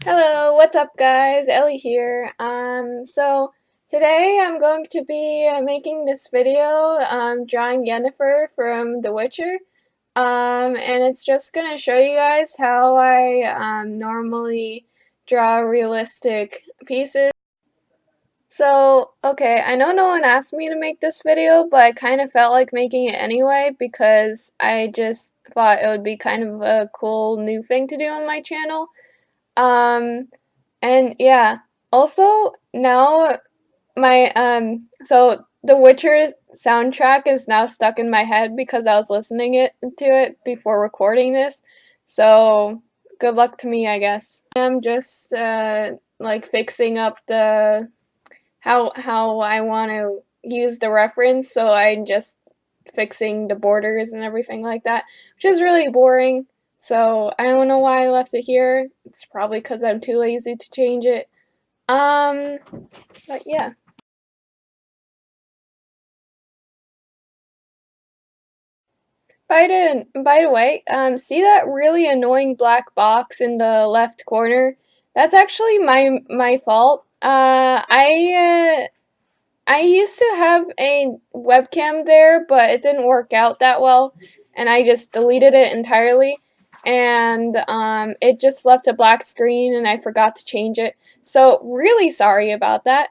Hello, what's up guys? Ellie here. So today I'm going to be making this video drawing Yennefer from The Witcher. And it's just gonna show you guys how I normally draw realistic pieces. So, okay, I know no one asked me to make this video, but I kind of felt like making it anyway because I just thought it would be kind of a cool new thing to do on my channel. Um, and yeah, also now so The Witcher soundtrack is now stuck in my head because I was listening to it before recording this. So good luck to me, I guess. I'm just like fixing up the how I want to use the reference, so I'm just fixing the borders and everything like that, which is really boring. So I don't know why I left it here. It's probably because I'm too lazy to change it. Um, but yeah. By the way, see that really annoying black box in the left corner? That's actually my fault. I used to have a webcam there, but it didn't work out that well, and I just deleted it entirely. And it just left a black screen, and I forgot to change it. So really sorry about that.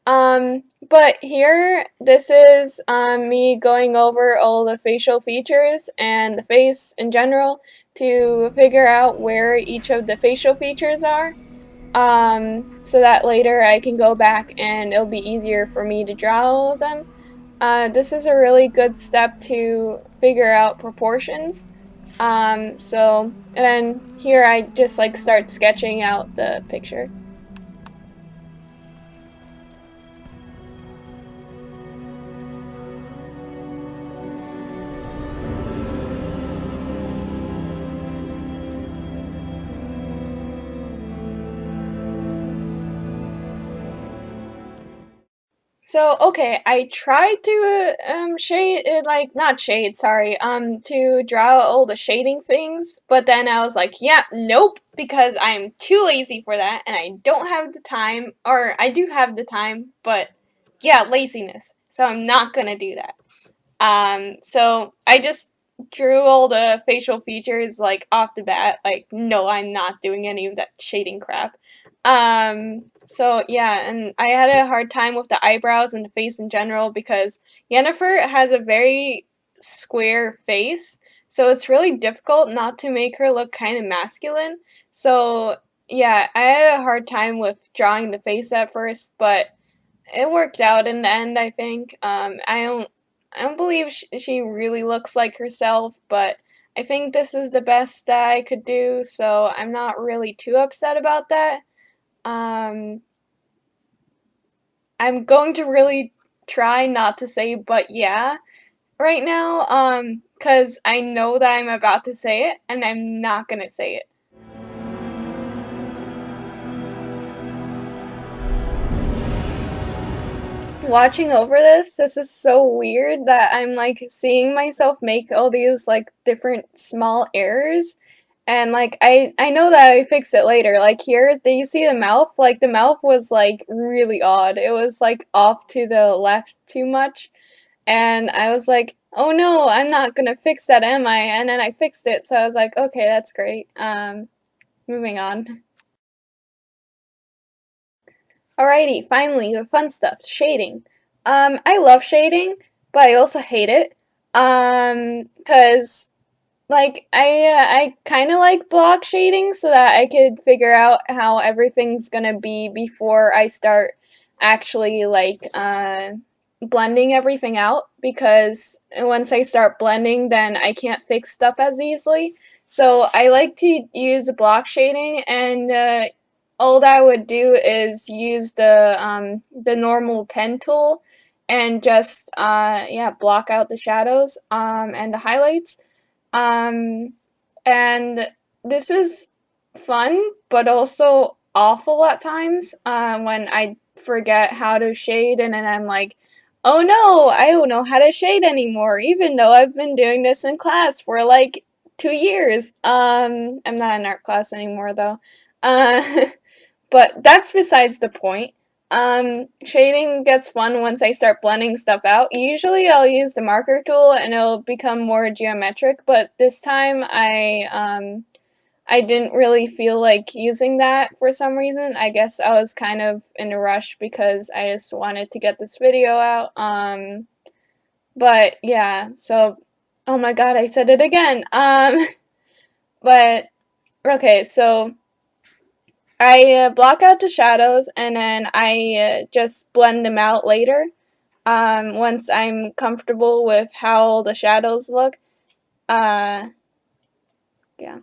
But here, this is me going over all the facial features and the face in general to figure out where each of the facial features are, so that later I can go back and it'll be easier for me to draw all of them. This is a really good step to figure out proportions. And then here I just like start sketching out the picture. So, okay, I tried to shade like not shade, sorry, to draw all the shading things, but then I was like, yeah, nope, because I'm too lazy for that and I don't have the time, or I do have the time, but yeah, laziness. So I'm not gonna do that. So I just drew all the facial features like off the bat, like no, I'm not doing any of that shading crap. So yeah, and I had a hard time with the eyebrows and the face in general because Yennefer has a very square face, so it's really difficult not to make her look kind of masculine. So yeah, I had a hard time with drawing the face at first, but it worked out in the end, I think. I don't believe she really looks like herself, but I think this is the best that I could do, so I'm not really too upset about that. Um, I'm going to really try not to say "but yeah" right now, because I know that I'm about to say it, and I'm not gonna say it. Watching over this is so weird that I'm like seeing myself make all these like different small errors. And like I know that I fix it later. Like here, do you see the mouth? Like the mouth was like really odd. It was like off to the left too much. And I was like, oh no, I'm not gonna fix that, am I? And then I fixed it, so I was like, okay, that's great. Moving on. Alrighty, finally, the fun stuff, shading. I love shading, but I also hate it. 'Cause like I kind of like block shading so that I could figure out how everything's gonna be before I start actually like blending everything out, because once I start blending, then I can't fix stuff as easily. So I like to use block shading, and all that I would do is use the normal pen tool and just yeah, block out the shadows and the highlights. Um, and this is fun, but also awful at times when I forget how to shade, and then I'm like, oh no, I don't know how to shade anymore, even though I've been doing this in class for like 2 years. I'm not in art class anymore though. Uh, but that's besides the point. Shading gets fun once I start blending stuff out. Usually I'll use the marker tool and it'll become more geometric, but this time I didn't really feel like using that for some reason. I guess I was kind of in a rush because I just wanted to get this video out. But yeah, so oh my god, I said it again. But okay, so I block out the shadows and then I just blend them out later. Once I'm comfortable with how the shadows look. Uh, yeah.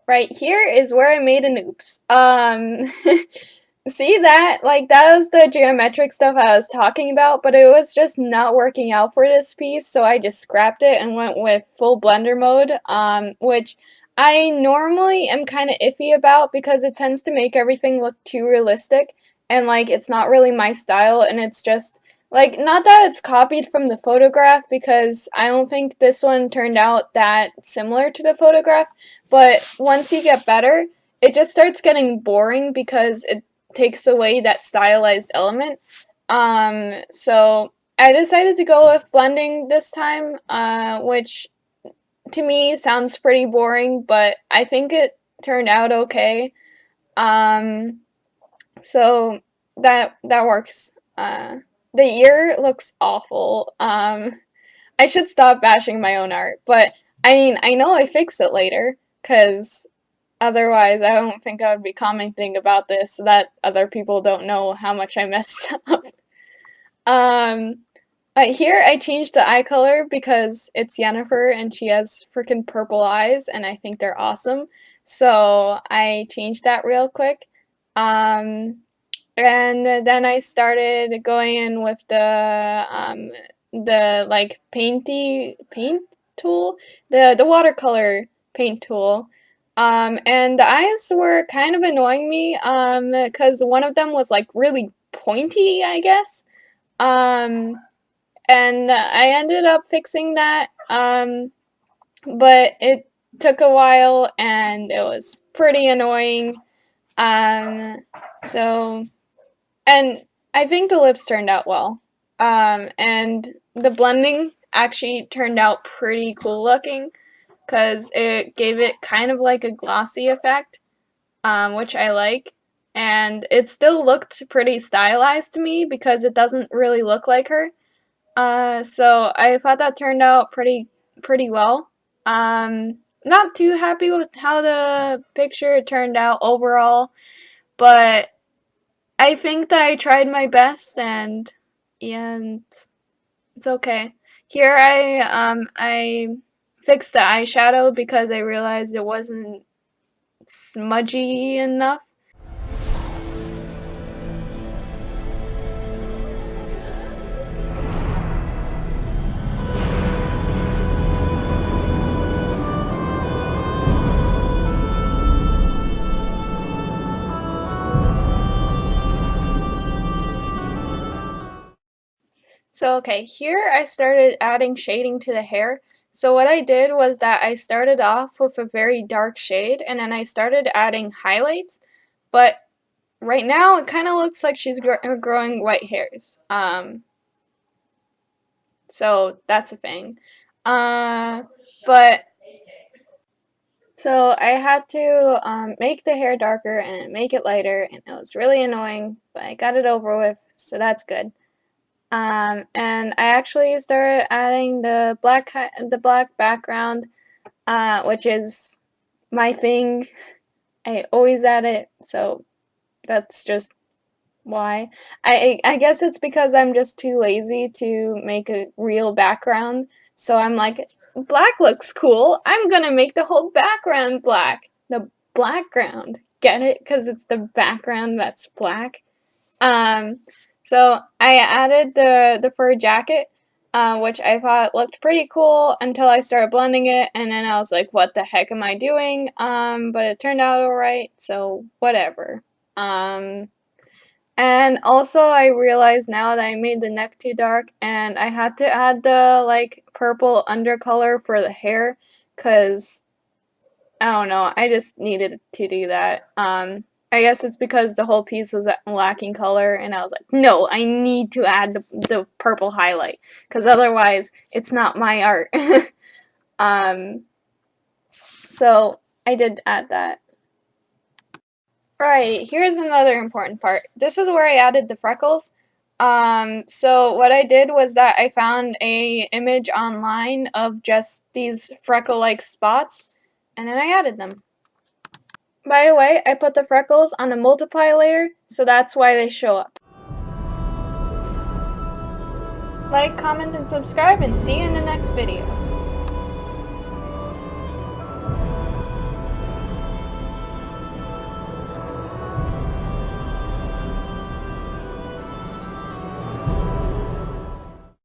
Right here is where I made an oops. See that? Like, that was the geometric stuff I was talking about, but it was just not working out for this piece, so I just scrapped it and went with full blender mode, which I normally am kind of iffy about because it tends to make everything look too realistic, and, like, it's not really my style, and it's just, like, not that it's copied from the photograph, because I don't think this one turned out that similar to the photograph, but once you get better, it just starts getting boring because it takes away that stylized element. So I decided to go with blending this time, which to me sounds pretty boring, but I think it turned out okay. Um, so that works. The ear looks awful. I should stop bashing my own art, but I mean, I know I fix it later, because otherwise, I don't think I would be commenting about this so that other people don't know how much I messed up. Um, Here I changed the eye color because it's Yennifer and she has freaking purple eyes and I think they're awesome. So I changed that real quick. Um, and then I started going in with the like paint tool, the watercolor paint tool. And the eyes were kind of annoying me, because one of them was like really pointy, I guess. Um, and I ended up fixing that. But it took a while and it was pretty annoying. Um, so and I think the lips turned out well. And the blending actually turned out pretty cool looking because it gave it kind of like a glossy effect, which I like. And it still looked pretty stylized to me because it doesn't really look like her. So I thought that turned out pretty well. Not too happy with how the picture turned out overall, but I think that I tried my best and it's okay. Here I fixed the eyeshadow because I realized it wasn't smudgy enough. So okay, here I started adding shading to the hair. So what I did was that I started off with a very dark shade and then I started adding highlights, but right now it kind of looks like she's growing white hairs. So that's a thing. Uh, but so I had to make the hair darker and make it lighter, and it was really annoying, but I got it over with, so that's good. And I actually started adding the black background, which is my thing. I always add it, so that's just why. I guess it's because I'm just too lazy to make a real background. So I'm like, black looks cool. I'm gonna make the whole background black. The background. Get it? Because it's the background that's black. Um, so I added the fur jacket, which I thought looked pretty cool until I started blending it, and then I was like, what the heck am I doing? But it turned out alright, so whatever. Um, And also I realized now that I made the neck too dark and I had to add the like purple undercolor for the hair because I don't know, I just needed to do that. I guess it's because the whole piece was lacking color and I was like, no, I need to add the purple highlight because otherwise it's not my art. um, so I did add that. Right, here's another important part. This is where I added the freckles. So what I did was that I found a image online of just these freckle-like spots, and then I added them. By the way, I put the freckles on a multiply layer, so that's why they show up. Like, comment, and subscribe, and see you in the next video.